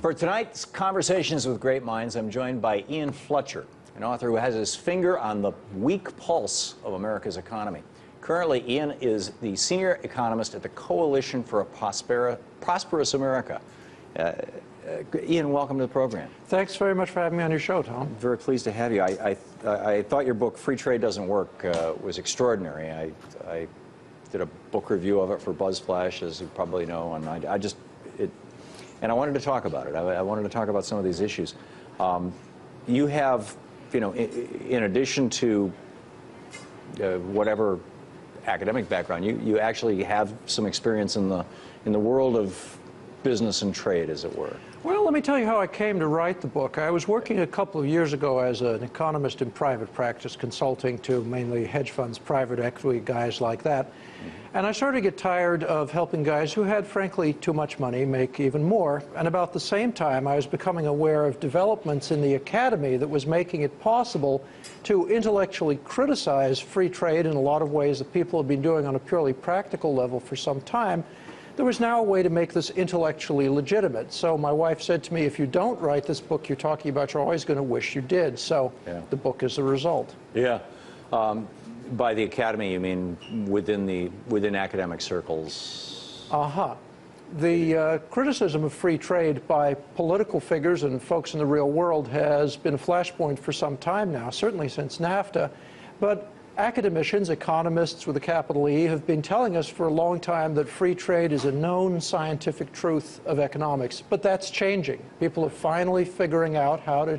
For tonight's Conversations with Great Minds, I'm joined by Ian Fletcher, an author who has his finger on the weak pulse of America's economy. Currently, Ian is the senior economist at the Coalition for a Prosperous America. Ian, welcome to the program. Thanks very much for having me on your show, Tom. Very pleased to have you. I thought your book, Free Trade Doesn't Work, was extraordinary. I did a book review of it for BuzzFlash, as you probably know, and and I wanted to talk about it. I wanted to talk about some of these issues. You have, you know, in addition to whatever academic background, you actually have some experience in the world of business and trade, as it were. Well, let me tell you how I came to write the book. I was working a couple of years ago as an economist in private practice, consulting to mainly hedge funds, private equity guys like that. And I started to get tired of helping guys who had, frankly, too much money make even more. And about the same time, I was becoming aware of developments in the academy that was making it possible to intellectually criticize free trade in a lot of ways that people have been doing on a purely practical level for some time. There was now a way to make this intellectually legitimate. So my wife said to me, if you don't write this book you're talking about, you're always going to wish you did. So the book is the result. Yeah. By the academy, you mean within academic circles? The criticism of free trade by political figures and folks in the real world has been a flashpoint for some time now, certainly since NAFTA. But academicians, economists with a capital E, have been telling us for a long time that free trade is a known scientific truth of economics. But that's changing. People are finally figuring out how to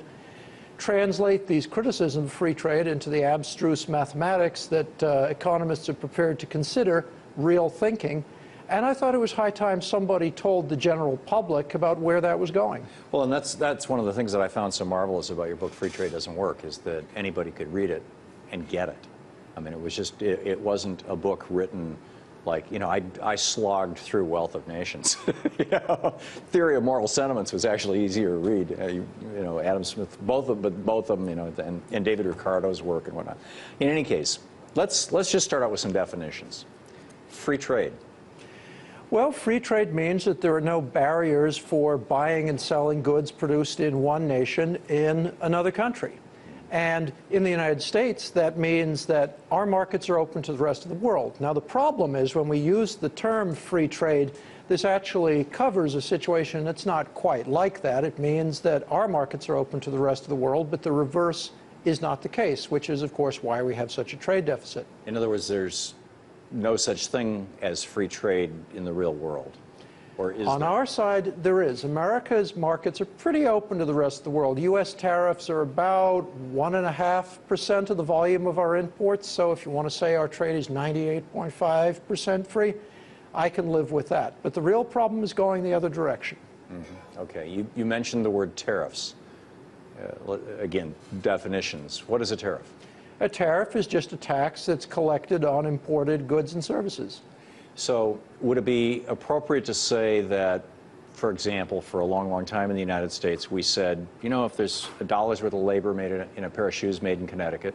translate these criticisms of free trade into the abstruse mathematics that economists are prepared to consider real thinking. And I thought it was high time somebody told the general public about where that was going. Well, and that's one of the things that I found so marvelous about your book, Free Trade Doesn't Work, is that anybody could read it and get it. I mean, it was just, it wasn't a book written like, you know, I slogged through Wealth of Nations. You know, Theory of Moral Sentiments was actually easier to read. You know, Adam Smith, both of them, you know, and David Ricardo's work and whatnot. In any case, let's just start out with some definitions. Free trade. Well, free trade means that there are no barriers for buying and selling goods produced in one nation in another country. And in the United States, that means that our markets are open to the rest of the world. Now, the problem is when we use the term free trade, this actually covers a situation that's not quite like that. It means that our markets are open to the rest of the world, but the reverse is not the case, which is, of course, why we have such a trade deficit. In other words, there's no such thing as free trade in the real world. Or is On our side, there is. America's markets are pretty open to the rest of the world. U.S. tariffs are about 1.5% of the volume of our imports. So if you want to say our trade is 98.5% free, I can live with that. But the real problem is going the other direction. Okay. You mentioned the word tariffs. Again, definitions. What is a tariff? A tariff is just a tax that's collected on imported goods and services. So would it be appropriate to say that, for example, for a long, long time in the United States, we said, you know, if there's $1 worth of labor made in a pair of shoes made in Connecticut,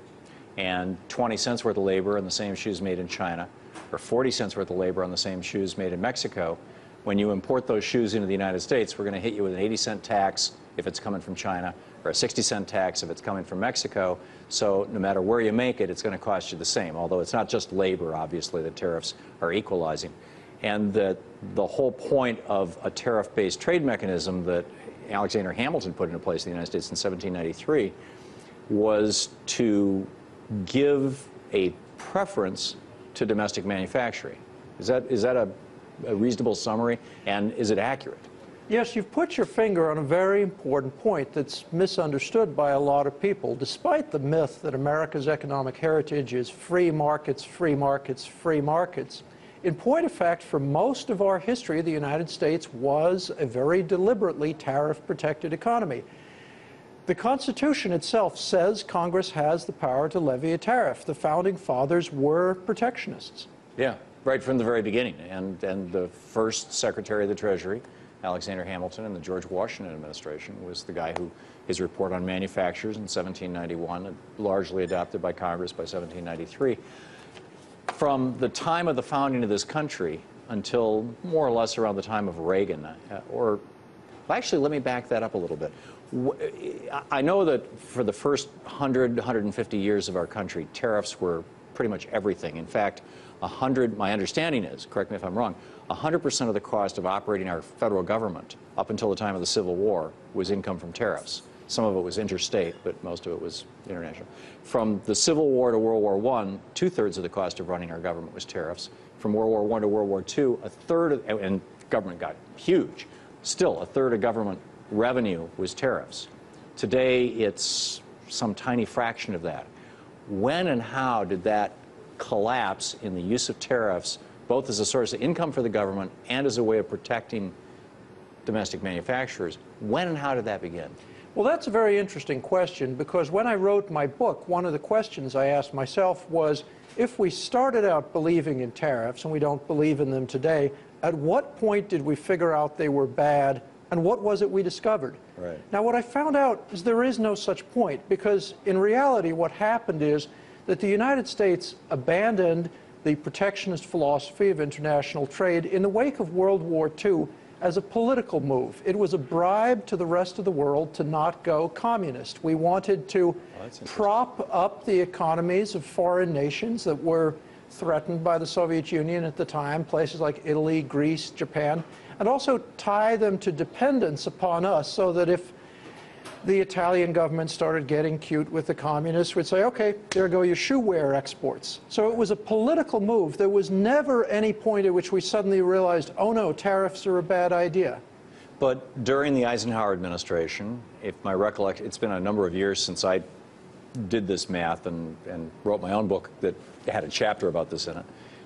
and 20 cents worth of labor on the same shoes made in China, or 40 cents worth of labor on the same shoes made in Mexico, when you import those shoes into the United States, we're going to hit you with an 80-cent tax if it's coming from China, or a 60-cent tax if it's coming from Mexico. So no matter where you make it, it's going to cost you the same, although it's not just labor, obviously, the tariffs are equalizing. And the whole point of a tariff-based trade mechanism that Alexander Hamilton put into place in the United States in 1793 was to give a preference to domestic manufacturing. Is that a reasonable summary, and is it accurate? Yes, you've put your finger on a very important point that's misunderstood by a lot of people. Despite the myth that America's economic heritage is free markets, free markets, free markets, in point of fact, for most of our history, the United States was a very deliberately tariff-protected economy. The Constitution itself says Congress has the power to levy a tariff. The Founding Fathers were protectionists. Yeah, right from the very beginning. And the first Secretary of the Treasury, Alexander Hamilton, in the George Washington administration, was the guy who his report on manufacturers in 1791, largely adopted by Congress by 1793. From the time of the founding of this country until more or less around the time of Reagan, or Well, actually, let me back that up a little bit. I know that for the first 100, 150 years of our country, tariffs were pretty much everything. In fact, my understanding is, correct me if I'm wrong, 100% of the cost of operating our federal government up until the time of the Civil War was income from tariffs. Some of it was interstate, but most of it was international. From the Civil War to World War I, 2/3 of the cost of running our government was tariffs. From World War I to World War II, a third of, and government got huge, still a third of government revenue was tariffs. Today, it's some tiny fraction of that. When and how did that collapse in the use of tariffs, both as a source of income for the government and as a way of protecting domestic manufacturers? When and how did that begin? Well, that's a very interesting question, because when I wrote my book, one of the questions I asked myself was, if we started out believing in tariffs and we don't believe in them today, at what point did we figure out they were bad, and what was it we discovered? Right. Now, what I found out is there is no such point, because in reality what happened is that the United States abandoned the protectionist philosophy of international trade in the wake of World War II as a political move. It was a bribe to the rest of the world to not go communist. We wanted to prop up the economies of foreign nations that were threatened by the Soviet Union at the time, places like Italy, Greece, Japan, and also tie them to dependence upon us, so that if the Italian government started getting cute with the communists, we'd say, okay, there go your shoe-wear exports. So it was a political move. There was never any point at which we suddenly realized, oh no, tariffs are a bad idea. But during the Eisenhower administration, if my recollection, it's been a number of years since I did this math and wrote my own book that had a chapter about this in it.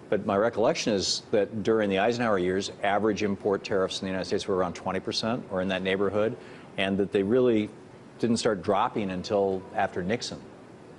But my recollection is that during the Eisenhower years, average import tariffs in the United States were around 20% or in that neighborhood, and that they really didn't start dropping until after Nixon.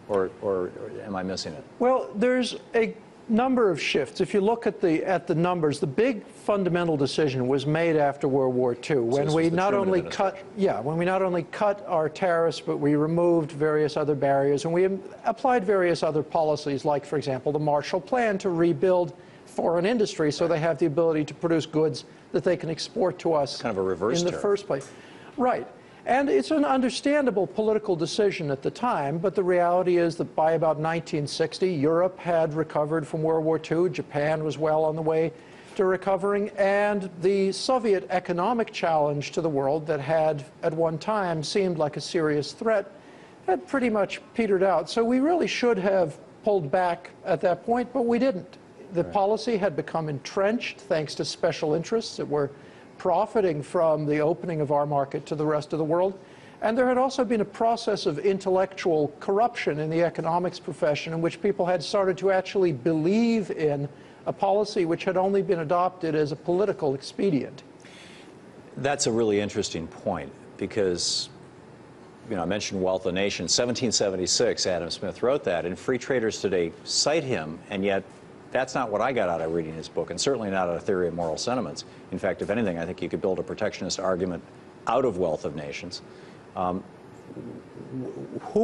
Or am I missing it? Well, there's a number of shifts. If you look at the numbers, the big fundamental decision was made after World War II, when we not only cut our tariffs, but we removed various other barriers, and we applied various other policies, like, for example, the Marshall Plan to rebuild foreign industry so they have the ability to produce goods that they can export to us kind of a reverse in the first place. Right. And it's an understandable political decision at the time, but the reality is that by about 1960, Europe had recovered from World War II, Japan was well on the way to recovering, and the Soviet economic challenge to the world that had at one time seemed like a serious threat had pretty much petered out. So we really should have pulled back at that point, but we didn't. The policy had become entrenched thanks to special interests that were profiting from the opening of our market to the rest of the world. And there had also been a process of intellectual corruption in the economics profession in which people had started to actually believe in a policy which had only been adopted as a political expedient. That's a really interesting point, because I mentioned Wealth of Nations. 1776, Adam Smith wrote that, and free traders today cite him, and yet that's not what I got out of reading his book, and certainly not out of Theory of Moral Sentiments. In fact, if anything, I think you could build a protectionist argument out of Wealth of Nations. Who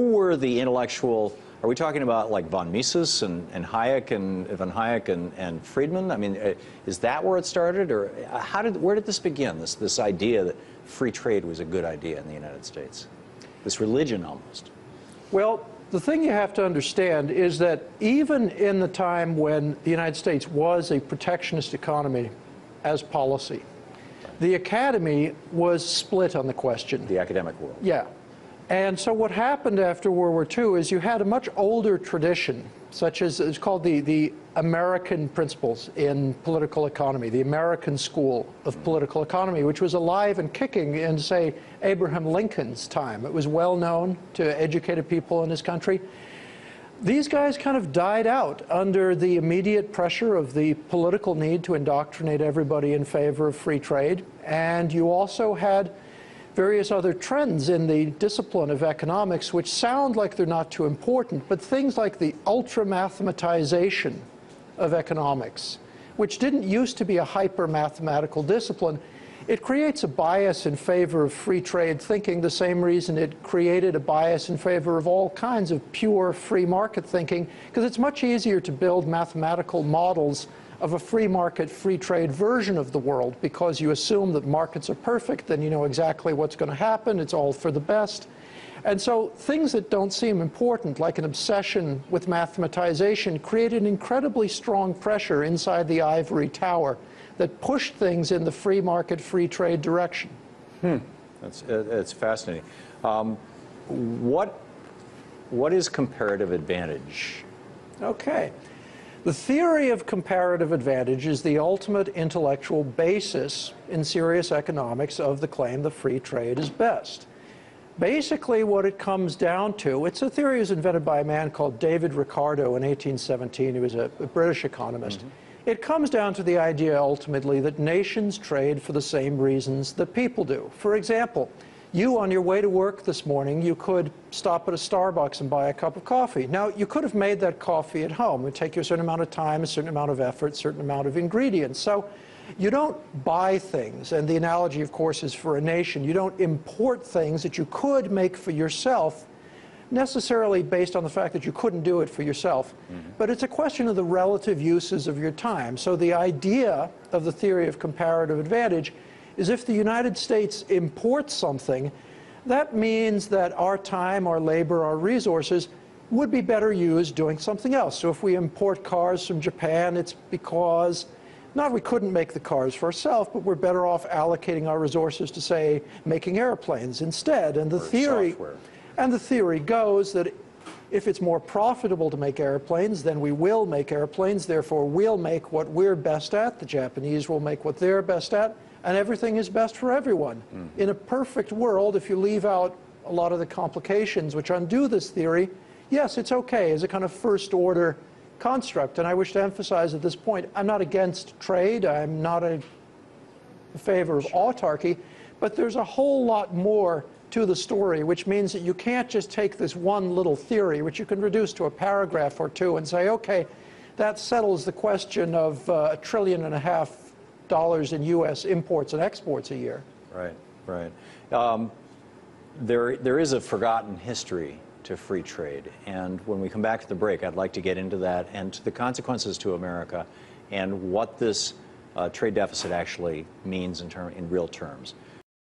were the intellectual? Are we talking about like von Mises and Hayek and Friedman? I mean, is that where it started, or where did this begin? This idea that free trade was a good idea in the United States, this religion almost. Well, the thing you have to understand is that even in the time when the United States was a protectionist economy as policy, the academy was split on the question. The academic world. Yeah. And so what happened after World War II is you had a much older tradition, such as it's called the American principles in political economy, the American school of political economy, which was alive and kicking in, say, Abraham Lincoln's time. It was well known to educated people in his country. These guys kind of died out under the immediate pressure of the political need to indoctrinate everybody in favor of free trade. And you also had various other trends in the discipline of economics which sound like they're not too important, but things like the ultra-mathematization of economics, which didn't used to be a hyper-mathematical discipline. It creates a bias in favor of free trade thinking, the same reason it created a bias in favor of all kinds of pure free market thinking, because it's much easier to build mathematical models of a free market, free trade version of the world, because you assume that markets are perfect, then you know exactly what's going to happen, it's all for the best. And so things that don't seem important, like an obsession with mathematization, created incredibly strong pressure inside the ivory tower that pushed things in the free market, free trade direction. That's fascinating. What is comparative advantage? Okay. The theory of comparative advantage is the ultimate intellectual basis in serious economics of the claim that free trade is best. Basically, what it comes down to, it's a theory that was invented by a man called David Ricardo in 1817. He was a British economist. It comes down to the idea, ultimately, that nations trade for the same reasons that people do. For example, you, on your way to work this morning, you could stop at a Starbucks and buy a cup of coffee. Now, you could have made that coffee at home. It would take you a certain amount of time, a certain amount of effort, a certain amount of ingredients. So you don't buy things, and the analogy, of course, is for a nation. You don't import things that you could make for yourself, necessarily based on the fact that you couldn't do it for yourself. But it's a question of the relative uses of your time. So the idea of the theory of comparative advantage is if the United States imports something, that means that our time, our labor, our resources would be better used doing something else. So if we import cars from Japan, it's because not we couldn't make the cars for ourselves, but we're better off allocating our resources to, say, making airplanes instead. And the theory goes that if it's more profitable to make airplanes, then we will make airplanes. Therefore, we'll make what we're best at. The Japanese will make what they're best at. And everything is best for everyone. In a perfect world, if you leave out a lot of the complications which undo this theory, yes, it's okay as a kind of first-order construct. And I wish to emphasize at this point, I'm not against trade. I'm not in favor of autarky. But there's a whole lot more to the story, which means that you can't just take this one little theory, which you can reduce to a paragraph or two, and say, okay, that settles the question of $1.5 trillion in U.S. imports and exports a year. Right, right. There is a forgotten history to free trade, and when we come back to the break, I'd like to get into that and to the consequences to America and what this trade deficit actually means in real terms.